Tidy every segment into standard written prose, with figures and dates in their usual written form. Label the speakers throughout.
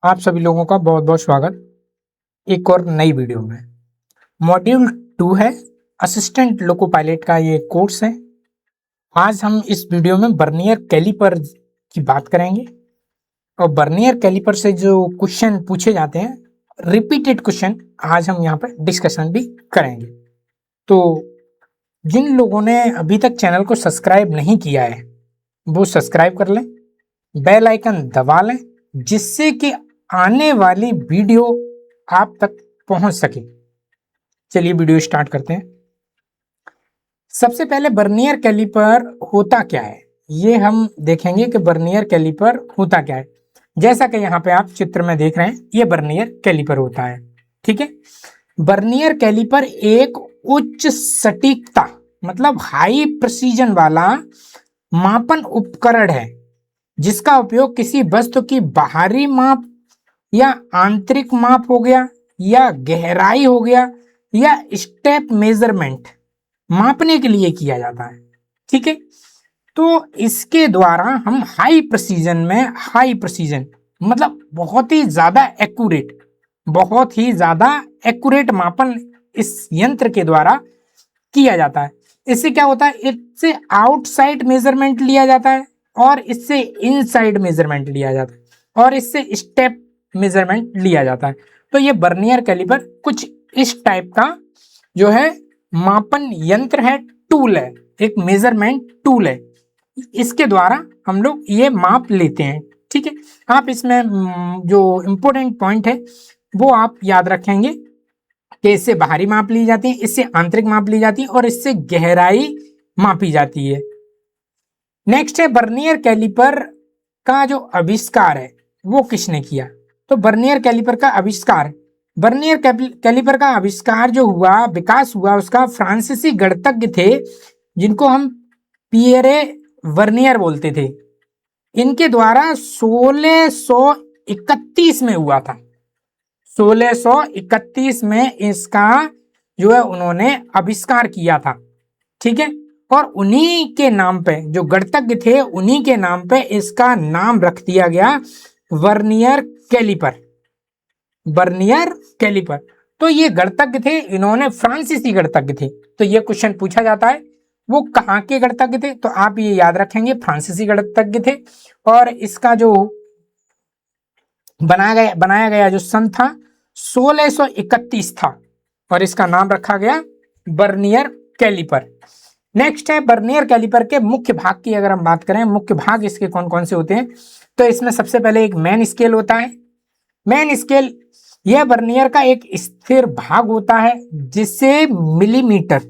Speaker 1: आप सभी लोगों का बहुत बहुत स्वागत एक और नई वीडियो में। मॉड्यूल 2 है, असिस्टेंट लोको पायलट का ये कोर्स है। आज हम इस वीडियो में बर्नियर कैलिपर की बात करेंगे और बर्नियर कैलिपर से जो क्वेश्चन पूछे जाते हैं, रिपीटेड क्वेश्चन, आज हम यहाँ पर डिस्कशन भी करेंगे। तो जिन लोगों ने अभी तक चैनल को सब्सक्राइब नहीं किया है वो सब्सक्राइब कर लें, बेल आइकन दबा लें, जिससे कि आने वाली वीडियो आप तक पहुंच सके। चलिए वीडियो स्टार्ट करते हैं। सबसे पहले बर्नियर कैलिपर होता क्या है ये हम देखेंगे कि बर्नियर कैलिपर होता क्या है। जैसा कि यहाँ पे आप चित्र में देख रहे हैं, ये बर्नियर कैलिपर होता है। ठीक है, बर्नियर कैलिपर एक उच्च सटीकता मतलब हाई प्रिसीजन वाला मापन उपकरण है जिसका उपयोग किसी वस्तु की बाहरी माप या आंतरिक माप हो गया या गहराई हो गया या स्टेप मेजरमेंट मापने के लिए किया जाता है। ठीक है, तो इसके द्वारा हम हाई प्रिसीजन मतलब बहुत ही ज्यादा एक्यूरेट मापन इस यंत्र के द्वारा किया जाता है। इससे क्या होता है, इससे आउटसाइड मेजरमेंट लिया जाता है और इससे इनसाइड मेजरमेंट लिया जाता है और इससे स्टेप मेजरमेंट लिया जाता है। तो ये बर्नियर कैलिपर कुछ इस टाइप का जो है मापन यंत्र है, टूल है, एक मेजरमेंट टूल है। इसके द्वारा हम लोग ये माप लेते हैं। ठीक है, आप इसमें जो इम्पोर्टेंट पॉइंट है वो आप याद रखेंगे कि इससे बाहरी माप ली जाती है, इससे आंतरिक माप ली जाती है और इससे गहराई मापी जाती है। नेक्स्ट है बर्नियर कैलिपर का जो आविष्कार है वो किसने किया। तो बर्नियर कैलिपर का आविष्कार जो हुआ, विकास हुआ, उसका फ्रांसीसी गणितज्ञ थे जिनको हम पियरे वर्नियर बोलते थे। इनके द्वारा 1631 में हुआ था। 1631 में इसका जो है उन्होंने आविष्कार किया था। ठीक है, और उन्हीं के नाम पे, जो गणितज्ञ थे उन्हीं के नाम पे इसका नाम रख दिया गया वर्नियर कैलिपर। तो ये गणितज्ञ थे, इन्होंने फ्रांसीसी गणितज्ञ थे। तो ये क्वेश्चन पूछा जाता है वो कहाँ के गणितज्ञ थे, तो आप ये याद रखेंगे फ्रांसीसी गणितज्ञ थे। और इसका जो बनाया गया जो सन था 1631 था और इसका नाम रखा गया बर्नियर कैलिपर। नेक्स्ट है बर्नियर कैलिपर के मुख्य भाग की अगर हम बात करें, मुख्य भाग इसके कौन कौन से होते हैं, तो इसमें सबसे पहले एक मेन स्केल होता है। मेन स्केल यह बर्नियर का एक स्थिर भाग होता है जिसे मिलीमीटर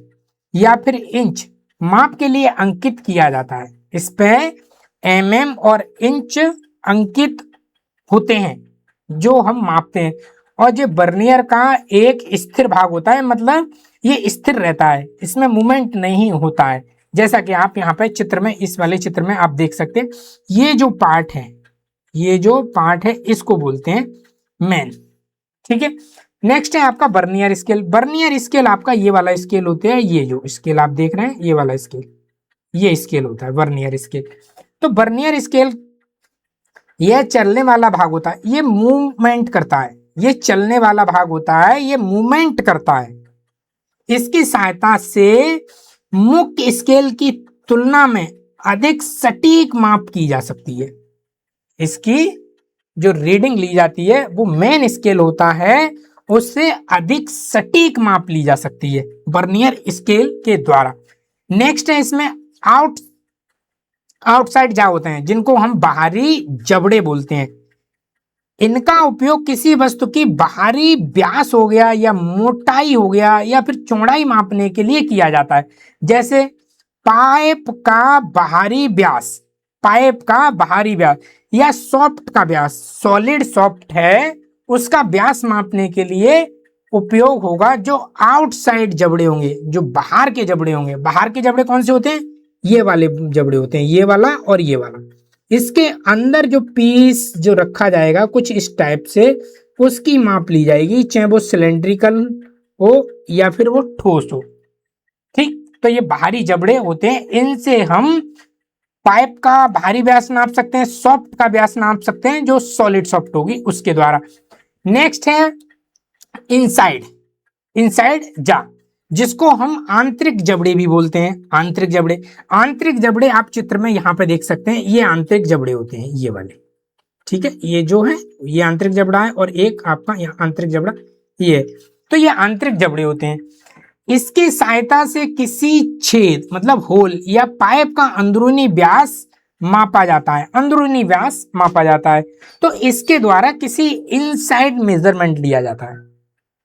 Speaker 1: या फिर इंच माप के लिए अंकित किया जाता है। इस पे mm और इंच अंकित होते हैं जो हम मापते हैं। और ये बर्नियर का एक स्थिर भाग होता है, मतलब ये स्थिर रहता है, इसमें मूवमेंट नहीं होता है। जैसा कि आप यहाँ पे चित्र में, इस वाले चित्र में आप देख सकते हैं, ये जो पार्ट है इसको बोलते हैं मेन। ठीक है, नेक्स्ट है आपका बर्नियर स्केल। बर्नियर स्केल आपका ये वाला स्केल होते हैं, ये जो स्केल आप देख रहे हैं ये वाला स्केल, ये स्केल होता है बर्नियर स्केल। तो बर्नियर स्केल ये चलने वाला भाग होता है, ये मूवमेंट करता है, ये चलने वाला भाग होता है, ये मूवमेंट करता है। इसकी सहायता से मुख्य स्केल की तुलना में अधिक सटीक माप की जा सकती है। इसकी जो रीडिंग ली जाती है वो मेन स्केल होता है, उससे अधिक सटीक माप ली जा सकती है बर्नियर स्केल के द्वारा। नेक्स्ट है इसमें आउटसाइड जा होते हैं जिनको हम बाहरी जबड़े बोलते हैं। इनका उपयोग किसी वस्तु की बाहरी व्यास हो गया या मोटाई हो गया या फिर चौड़ाई मापने के लिए किया जाता है। जैसे पाइप का बाहरी व्यास या सॉफ्ट का व्यास, सॉलिड सॉफ्ट है उसका व्यास मापने के लिए उपयोग होगा। जो आउटसाइड जबड़े होंगे, जो बाहर के जबड़े होंगे, बाहर के जबड़े कौन से होते हैं, ये वाले जबड़े होते हैं, ये वाला और ये वाला। इसके अंदर जो पीस जो रखा जाएगा कुछ इस टाइप से, उसकी माप ली जाएगी, चाहे वो सिलेंड्रिकल हो या फिर वो ठोस हो। ठीक, तो ये बाहरी जबड़े होते हैं, इनसे हम पाइप का भारी व्यास नाप सकते हैं, सॉफ्ट का व्यास नाप सकते हैं, जो सॉलिड सॉफ्ट होगी उसके द्वारा। नेक्स्ट है इनसाइड, इनसाइड जा, जिसको हम आंतरिक जबड़े भी बोलते हैं। आंतरिक जबड़े, आंतरिक जबड़े आप चित्र में यहां पे देख सकते हैं, ये आंतरिक जबड़े होते हैं ये वाले, ठीक है। ये जो है ये आंतरिक जबड़ा है और एक आपका यहाँ आंतरिक जबड़ा ये है, तो ये आंतरिक जबड़े होते हैं। इसकी सहायता से किसी छेद मतलब होल या पाइप का अंदरूनी व्यास मापा जाता है, अंदरूनी व्यास मापा जाता है। तो इसके द्वारा किसी इनसाइड मेजरमेंट लिया जाता है,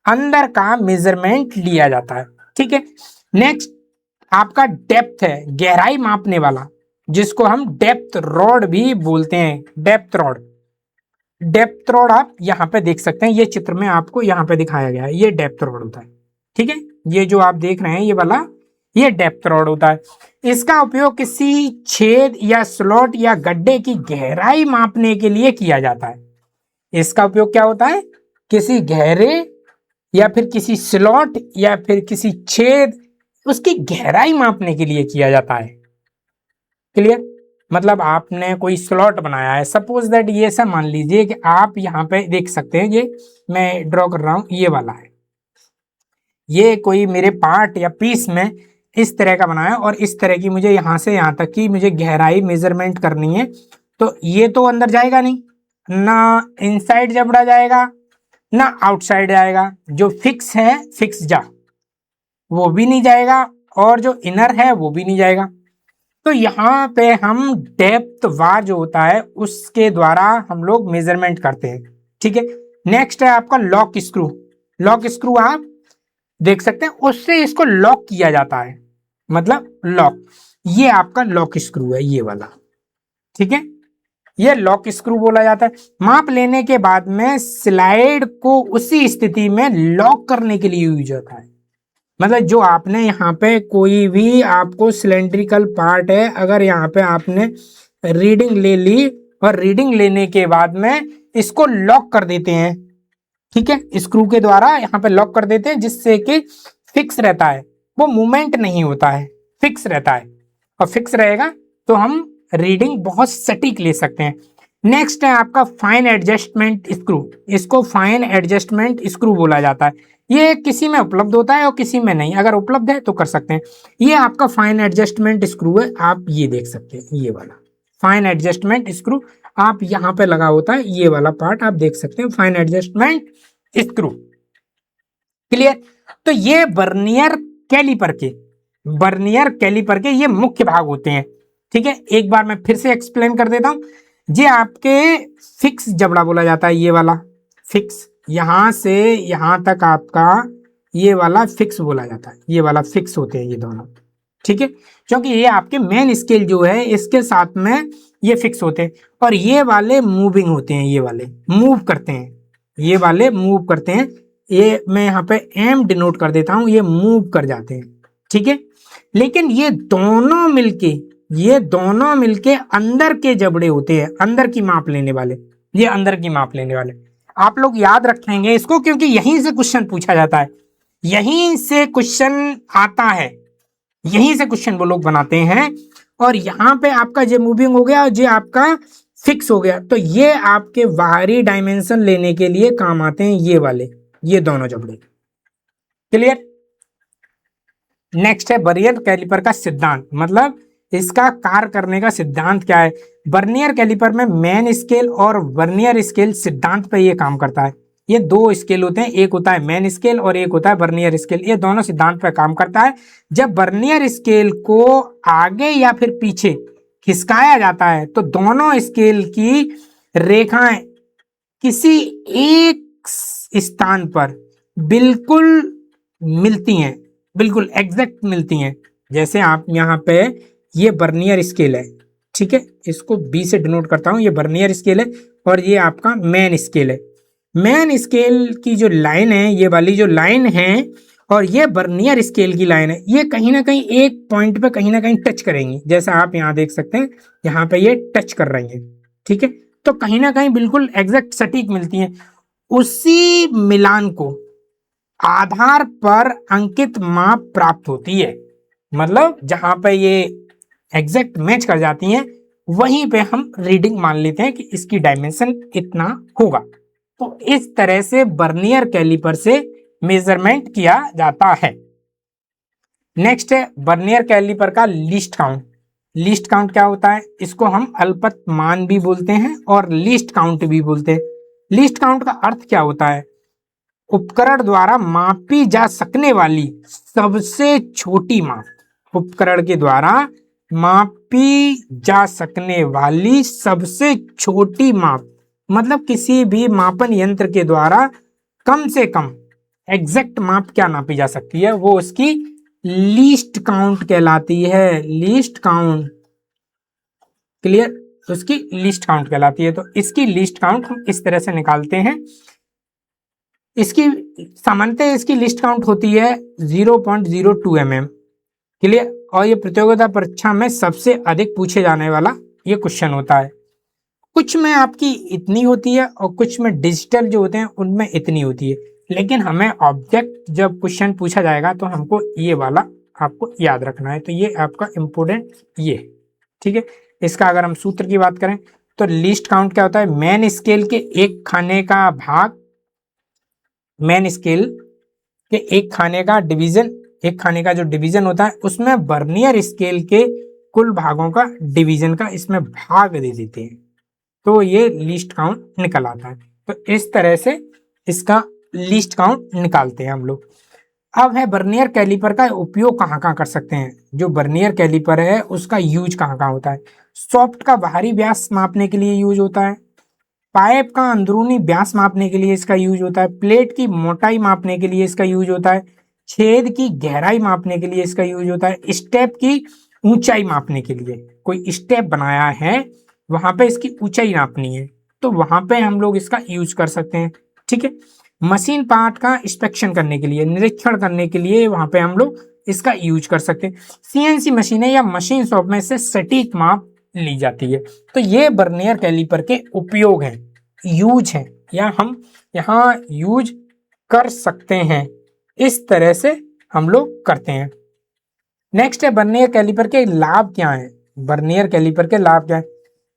Speaker 1: अंदर का मेजरमेंट लिया जाता है, ठीक है। नेक्स्ट आपका डेप्थ है, गहराई मापने वाला, जिसको हम डेप्थ रॉड भी बोलते हैं, डेप्थ रॉड। डेप्थ रॉड आप यहाँ पे देख सकते हैं, ये चित्र में आपको यहाँ पे दिखाया गया है, ये डेप्थ रॉड होता है, ठीक है। ये जो आप देख रहे हैं ये वाला, ये डेप्थ रॉड होता है। इसका उपयोग किसी छेद या स्लॉट या गड्ढे की गहराई मापने के लिए किया जाता है। इसका उपयोग क्या होता है, किसी गहरे या फिर किसी स्लॉट या फिर किसी छेद, उसकी गहराई मापने के लिए किया जाता है। क्लियर, मतलब आपने कोई स्लॉट बनाया है, सपोज दैट ये सब मान लीजिए कि आप यहाँ पे देख सकते हैं, ये मैं ड्रॉ कर रहा हूं, ये वाला है, ये कोई मेरे पार्ट या पीस में इस तरह का बनाया और इस तरह की मुझे यहाँ से यहाँ तक की मुझे गहराई मेजरमेंट करनी है। तो ये तो अंदर जाएगा नहीं, ना इनसाइड जबड़ा जाएगा ना आउटसाइड जाएगा, जो फिक्स है फिक्स जा वो भी नहीं जाएगा और जो इनर है वो भी नहीं जाएगा। तो यहाँ पे हम डेप्थ वार जो होता है उसके द्वारा हम लोग मेजरमेंट करते हैं, ठीक है। नेक्स्ट है आपका लॉक स्क्रू। लॉक स्क्रू आप देख सकते हैं, उससे इसको लॉक किया जाता है, मतलब लॉक, ये आपका लॉक स्क्रू है ये वाला, ठीक है। ये लॉक स्क्रू बोला जाता है। माप लेने के बाद में स्लाइड को उसी स्थिति में लॉक करने के लिए यूज होता है। मतलब जो आपने यहाँ पे कोई भी आपको सिलेंड्रिकल पार्ट है, अगर यहाँ पे आपने रीडिंग ले ली और रीडिंग लेने के बाद में इसको लॉक कर देते हैं, ठीक है, स्क्रू के द्वारा यहाँ पे लॉक कर देते हैं, जिससे कि फिक्स रहता है, वो मूवमेंट नहीं होता है, फिक्स रहता है। और फिक्स रहेगा तो हम रीडिंग बहुत सटीक ले सकते हैं। नेक्स्ट है आपका फाइन एडजस्टमेंट स्क्रू। इसको फाइन एडजस्टमेंट स्क्रू बोला जाता है। ये किसी में उपलब्ध होता है और किसी में नहीं, अगर उपलब्ध है तो कर सकते हैं। ये आपका फाइन एडजस्टमेंट स्क्रू है, आप ये देख सकते हैं, ये वाला फाइन एडजस्टमेंट स्क्रू आप यहाँ पे लगा होता है, ये वाला पार्ट आप देख सकते हैं, फाइन एडजस्टमेंट स्क्रू। क्लियर, तो ये वर्नियर कैलिपर के, वर्नियर कैलिपर के ये मुख्य भाग होते हैं, ठीक है। एक बार मैं फिर से एक्सप्लेन कर देता हूं। ये आपके फिक्स जबड़ा बोला जाता है, ये वाला फिक्स, यहां से यहां तक आपका ये वाला फिक्स बोला जाता है, ये वाला फिक्स होते हैं ये दोनों, ठीक है, क्योंकि ये आपके मेन स्केल जो है इसके साथ में ये फिक्स होते हैं। और ये वाले मूविंग होते हैं, ये वाले मूव करते हैं, ये वाले मूव करते हैं। ये मैं यहाँ पे एम डिनोट कर देता हूं, ये मूव कर जाते हैं, ठीक है। लेकिन ये दोनों मिलके, ये दोनों मिलके अंदर के जबड़े होते हैं, अंदर की माप लेने वाले, ये अंदर की माप लेने वाले। आप लोग याद रखेंगे इसको, क्योंकि यहीं से क्वेश्चन पूछा जाता है, यहीं से क्वेश्चन आता है, यहीं से क्वेश्चन वो लोग बनाते हैं। और यहाँ पे आपका जो मूविंग हो गया और जो आपका फिक्स हो गया, तो ये आपके बाहरी डायमेंशन लेने के लिए काम आते हैं, ये वाले, ये दोनों जबड़े। क्लियर। नेक्स्ट है वर्नियर कैलिपर का सिद्धांत, मतलब इसका कार्य करने का सिद्धांत क्या है। वर्नियर कैलिपर में मेन स्केल और वर्नियर स्केल सिद्धांत पे ये काम करता है। ये दो स्केल होते हैं, एक होता है मेन स्केल और एक होता है वर्नियर स्केल, ये दोनों सिद्धांत पे काम करता है। जब वर्नियर स्केल को आगे या फिर पीछे खिसकाया जाता है तो दोनों स्केल की रेखाएं किसी एक स्थान पर बिल्कुल मिलती हैं, बिल्कुल एग्जैक्ट मिलती हैं। जैसे आप यहाँ पे ये वर्नियर स्केल है, ठीक है, इसको बी से डिनोट करता हूँ, ये वर्नियर स्केल है और ये आपका मेन स्केल है। मेन स्केल की जो लाइन है, ये वाली जो लाइन है और ये वर्नियर स्केल की लाइन है, ये कहीं ना कहीं एक पॉइंट पे कहीं ना कहीं टच करेंगी। जैसा आप यहाँ देख सकते हैं, यहाँ पे ये टच कर रही है, ठीक है, तो कहीं ना कहीं बिल्कुल एग्जैक्ट सटीक मिलती हैं। उसी मिलान को आधार पर अंकित माप प्राप्त होती है। मतलब जहां पे ये एग्जैक्ट मैच कर जाती हैं, वहीं पे हम रीडिंग मान लेते हैं कि इसकी डायमेंशन इतना होगा। तो इस तरह से वर्नियर कैलिपर से मेजरमेंट किया जाता है। नेक्स्ट है वर्नियर कैलिपर का लीस्ट काउंट। लीस्ट काउंट क्या होता है? इसको हम अल्पतमान भी बोलते हैं और लीस्ट काउंट भी बोलते हैं। लीस्ट काउंट का अर्थ क्या होता है? उपकरण द्वारा मापी जा सकने वाली सबसे छोटी माप। उपकरण के द्वारा मापी जा सकने वाली सबसे छोटी माप, मतलब किसी भी मापन यंत्र के द्वारा कम से कम एग्जैक्ट माप क्या नापी जा सकती है, वो उसकी लीस्ट काउंट कहलाती है। Least count, clear? उसकी लीस्ट काउंट कहलाती है। तो इसकी लीस्ट काउंट हम इस तरह से निकालते हैं। इसकी सामान्यतः इसकी लिस्ट काउंट होती है 0.02 mm। क्लियर? और ये प्रतियोगिता परीक्षा में सबसे अधिक पूछे जाने वाला ये क्वेश्चन होता है। कुछ में आपकी इतनी होती है और कुछ में डिजिटल जो होते हैं उनमें इतनी होती है, लेकिन हमें ऑब्जेक्ट जब क्वेश्चन पूछा जाएगा तो हमको ये वाला आपको याद रखना है। तो ये आपका इम्पोर्टेंट ये, ठीक है। इसका अगर हम सूत्र की बात करें तो लिस्ट काउंट क्या होता है? मेन स्केल के एक खाने का भाग, मेन स्केल के एक खाने का डिवीजन, एक खाने का जो डिवीजन होता है उसमें वर्नियर स्केल के कुल भागों का डिवीजन का इसमें भाग दे देते हैं, तो ये लीस्ट काउंट निकल आता है। तो इस तरह से इसका लीस्ट काउंट निकालते हैं हम लोग। अब है वर्नियर कैलिपर का उपयोग कहाँ कहाँ कर सकते हैं। जो वर्नियर कैलिपर है उसका यूज कहाँ कहाँ होता है? सॉफ्ट का बाहरी व्यास मापने के लिए यूज होता है। पाइप का अंदरूनी व्यास मापने के लिए इसका यूज होता है। प्लेट की मोटाई मापने के लिए इसका यूज होता है। छेद की गहराई मापने के लिए इसका यूज होता है। स्टेप की ऊंचाई मापने के लिए, कोई स्टेप बनाया है वहां पे इसकी ऊंचाई नापनी है तो वहां पे हम लोग इसका यूज कर सकते हैं, ठीक है। मशीन पार्ट का इंस्पेक्शन करने के लिए, निरीक्षण करने के लिए वहां पे हम लोग इसका यूज कर सकते हैं। सीएनसी मशीनें या मशीन शॉप में से सटीक माप ली जाती है। तो ये वर्नियर कैलिपर के उपयोग हैं, यूज हैं, या हम यहाँ यूज कर सकते हैं। इस तरह से हम लोग करते हैं। नेक्स्ट है वर्नियर कैलिपर के लाभ क्या हैं। वर्नियर कैलिपर के लाभ क्या है?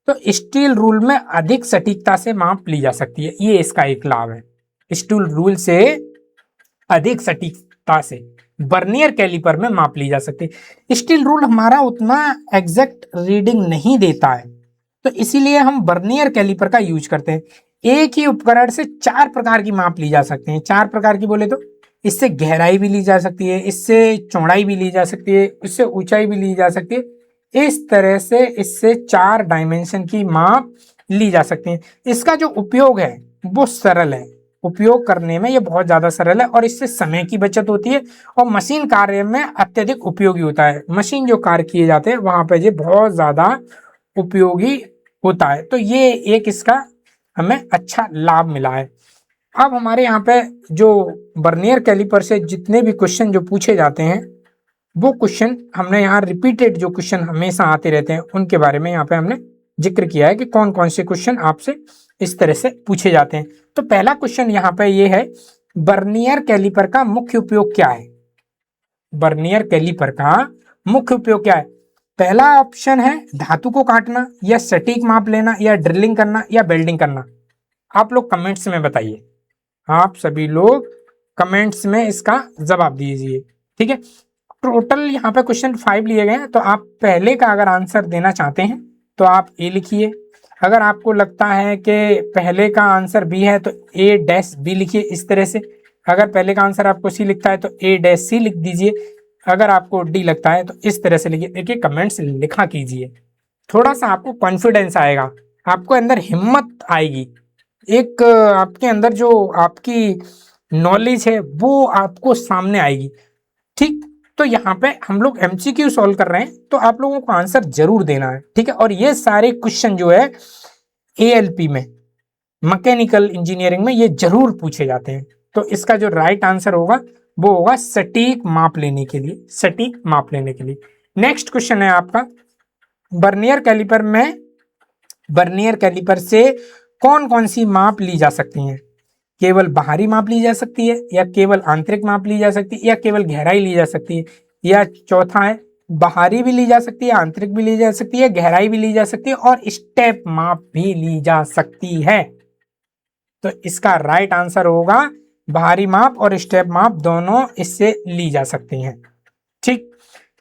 Speaker 1: तो स्टील रूल में अधिक सटीकता से माप ली जा सकती है, ये इसका एक लाभ है। स्टील रूल से अधिक सटीकता से वर्नियर कैलिपर में माप ली जा सकती है। स्टील रूल हमारा उतना एग्जैक्ट रीडिंग नहीं देता है, तो इसीलिए हम वर्नियर कैलिपर का यूज करते हैं। एक ही उपकरण से 4 प्रकार की माप ली जा सकती है। 4 प्रकार की बोले तो इससे गहराई भी ली जा सकती है, इससे चौड़ाई भी ली जा सकती है, इससे ऊंचाई भी ली जा सकती है। इस तरह से इससे 4 डायमेंशन की माप ली जा सकती है। इसका जो उपयोग है वो सरल है, उपयोग करने में ये बहुत ज्यादा सरल है और इससे समय की बचत होती है और मशीन कार्य में अत्यधिक उपयोगी होता है। मशीन जो कार्य किए जाते हैं वहां पर ये बहुत ज्यादा उपयोगी होता है। तो ये एक इसका हमें अच्छा लाभ मिला है। अब हमारे यहाँ पे जो वर्नियर कैलिपर से जितने भी क्वेश्चन जो पूछे जाते हैं वो क्वेश्चन हमने यहाँ रिपीटेड जो क्वेश्चन हमेशा आते रहते हैं उनके बारे में यहाँ पे हमने जिक्र किया है कि कौन कौन से क्वेश्चन आपसे इस तरह से पूछे जाते हैं। तो पहला क्वेश्चन यहाँ पे ये है, वर्नियर कैलिपर का मुख्य उपयोग क्या है? वर्नियर कैलिपर का मुख्य उपयोग क्या है? पहला ऑप्शन है धातु को काटना या सटीक माप लेना या ड्रिलिंग करना या वेल्डिंग करना। आप लोग कमेंट्स में बताइए, आप सभी लोग कमेंट्स में इसका जवाब दीजिए, ठीक है। टोटल यहाँ पे क्वेश्चन 5 लिए गए हैं, तो आप पहले का अगर आंसर देना चाहते हैं तो आप ए लिखिए। अगर आपको लगता है कि पहले का आंसर बी है तो ए डैश बी लिखिए इस तरह से। अगर पहले का आंसर आपको सी लिखता है तो ए डैश सी लिख दीजिए। अगर आपको डी लगता है तो इस तरह से लिखिए। देखिए कमेंट्स लिखा कीजिए, थोड़ा सा आपको कॉन्फिडेंस आएगा, आपको अंदर हिम्मत आएगी, एक आपके अंदर जो आपकी नॉलेज है वो आपको सामने आएगी, ठीक। तो यहाँ पे हम लोग एमसीक्यू सॉल्व कर रहे हैं तो आप लोगों को आंसर जरूर देना है, ठीक है। और ये सारे क्वेश्चन जो है एएलपी में, मैकेनिकल इंजीनियरिंग में ये जरूर पूछे जाते हैं। तो इसका जो राइट आंसर होगा वो होगा सटीक माप लेने के लिए, सटीक माप लेने के लिए। नेक्स्ट क्वेश्चन है आपका, वर्नियर कैलिपर में, वर्नियर कैलिपर से कौन कौन सी माप ली जा सकती हैं? केवल बाहरी माप ली जा सकती है या केवल आंतरिक माप ली जा सकती है या केवल गहराई ली जा सकती है, या चौथा है बाहरी भी ली जा सकती है, आंतरिक भी ली जा सकती है, गहराई भी ली जा सकती है और स्टेप माप भी ली जा सकती है। तो इसका राइट आंसर होगा बाहरी माप और स्टेप माप दोनों इससे ली जा सकती हैं। ठीक।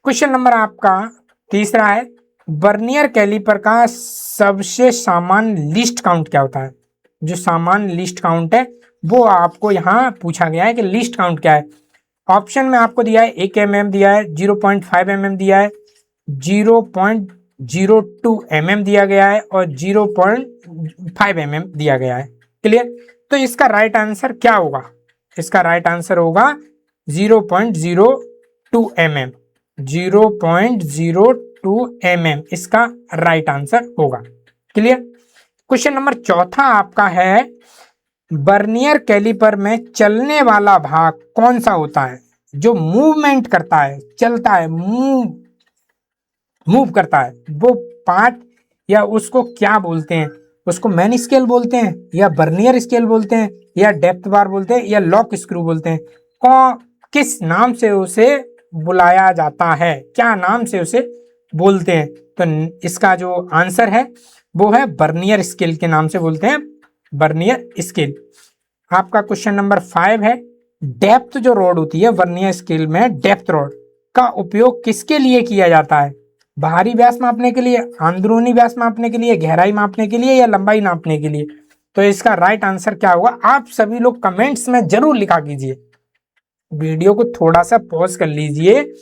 Speaker 1: क्वेश्चन नंबर आपका तीसरा है, वर्नियर कैलिपर का सबसे सामान्य लीस्ट काउंट क्या होता है? जो सामान्य लीस्ट काउंट है वो आपको यहाँ पूछा गया है कि लीस्ट काउंट क्या है। ऑप्शन में आपको दिया है 1 mm दिया है, 0.5 mm दिया है, 0.02 mm दिया गया है और 0.5 mm दिया गया है। क्लियर? तो इसका राइट आंसर क्या होगा? इसका राइट आंसर होगा 0.02 mm। 0.02 mm इसका राइट आंसर होगा। क्लियर? क्वेश्चन नंबर चौथा आपका है, वर्नियर कैलिपर में चलने वाला भाग कौन सा होता है? जो मूवमेंट करता है, चलता है, मूव करता है, वो पार्ट या उसको क्या बोलते हैं? उसको मैन स्केल बोलते हैं या वर्नियर स्केल बोलते हैं या डेप्थ बार बोलते हैं या लॉक स्क्रू बोलते हैं? किस नाम से उसे बुलाया जाता है? क्या नाम से उसे बोलते हैं? तो इसका जो आंसर है वो है वर्नियर स्केल के नाम से बोलते हैं, वर्नियर स्केल। आपका क्वेश्चन नंबर 5 है, डेप्थ जो रॉड होती है वर्नियर स्केल में, डेप्थ रॉड का उपयोग किसके लिए किया जाता है? बाहरी व्यास मापने के लिए, अंदरूनी व्यास मापने के लिए, गहराई मापने के लिए या लंबाई नापने के लिए? तो इसका राइट आंसर क्या होगा? आप सभी लोग कमेंट्स में जरूर लिखा कीजिए। वीडियो को थोड़ा सा पॉज कर लीजिए,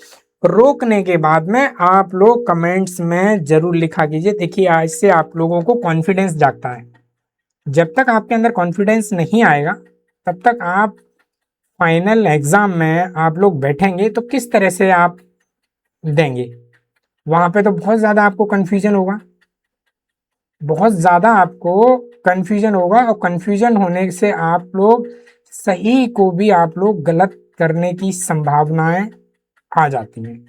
Speaker 1: रोकने के बाद में आप लोग कमेंट्स में जरूर लिखा कीजिए। देखिए, आज से आप लोगों को कॉन्फिडेंस जागता है। जब तक आपके अंदर कॉन्फिडेंस नहीं आएगा तब तक आप फाइनल एग्जाम में आप लोग बैठेंगे तो किस तरह से आप देंगे? वहां पे तो बहुत ज्यादा आपको कंफ्यूजन होगा, बहुत ज्यादा आपको कंफ्यूजन होगा और कंफ्यूजन होने से आप लोग सही को भी आप लोग गलत करने की संभावनाएं आ जाती हैं।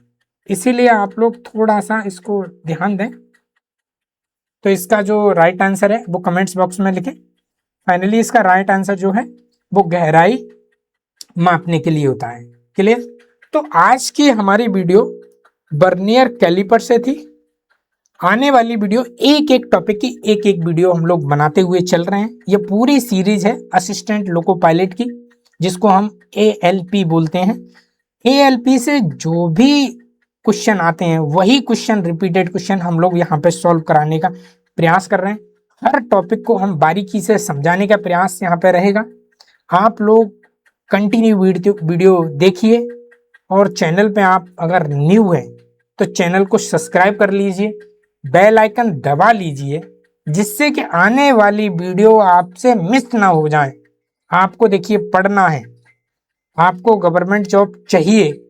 Speaker 1: इसीलिए आप लोग थोड़ा सा इसको ध्यान दें। तो इसका जो राइट आंसर है वो कमेंट्स बॉक्स में लिखें। फाइनली इसका राइट आंसर जो है वो गहराई मापने के लिए होता है। क्लियर? तो आज की हमारी वीडियो वर्नियर कैलिपर से थी। आने वाली वीडियो एक एक टॉपिक की एक एक वीडियो हम लोग बनाते हुए चल रहे हैं। ये पूरी सीरीज है असिस्टेंट लोको पायलट की, जिसको हम ALP बोलते हैं। ALP से जो भी क्वेश्चन आते हैं वही क्वेश्चन, रिपीटेड क्वेश्चन हम लोग यहाँ पे सॉल्व कराने का प्रयास कर रहे हैं। हर टॉपिक को हम बारीकी से समझाने का प्रयास यहाँ पे रहेगा। आप लोग कंटिन्यू वीडियो देखिए और चैनल पे आप अगर न्यू है तो चैनल को सब्सक्राइब कर लीजिए, बेल आइकन दबा लीजिए, जिससे कि आने वाली वीडियो आपसे मिस ना हो जाए। आपको देखिए पढ़ना है, आपको गवर्नमेंट जॉब चाहिए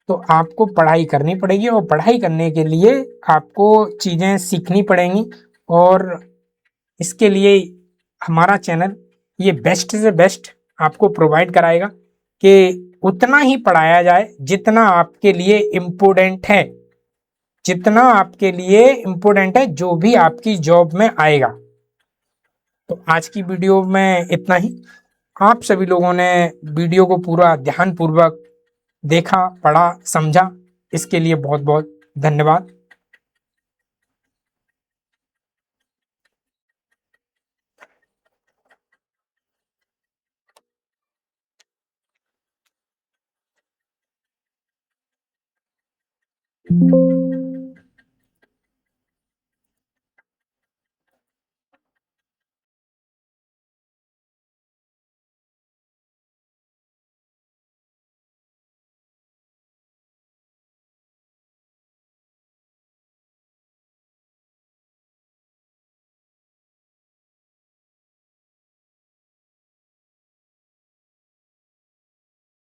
Speaker 1: तो आपको पढ़ाई करनी पड़ेगी और पढ़ाई करने के लिए आपको चीज़ें सीखनी पड़ेंगी। और इसके लिए हमारा चैनल ये बेस्ट से बेस्ट आपको प्रोवाइड कराएगा कि उतना ही पढ़ाया जाए जितना आपके लिए इम्पोर्टेंट है, जितना आपके लिए इम्पोर्टेंट है, जो भी आपकी जॉब में आएगा। तो आज की वीडियो में इतना ही। आप सभी लोगों ने वीडियो को पूरा ध्यानपूर्वक देखा, पढ़ा, समझा, इसके लिए बहुत बहुत धन्यवाद।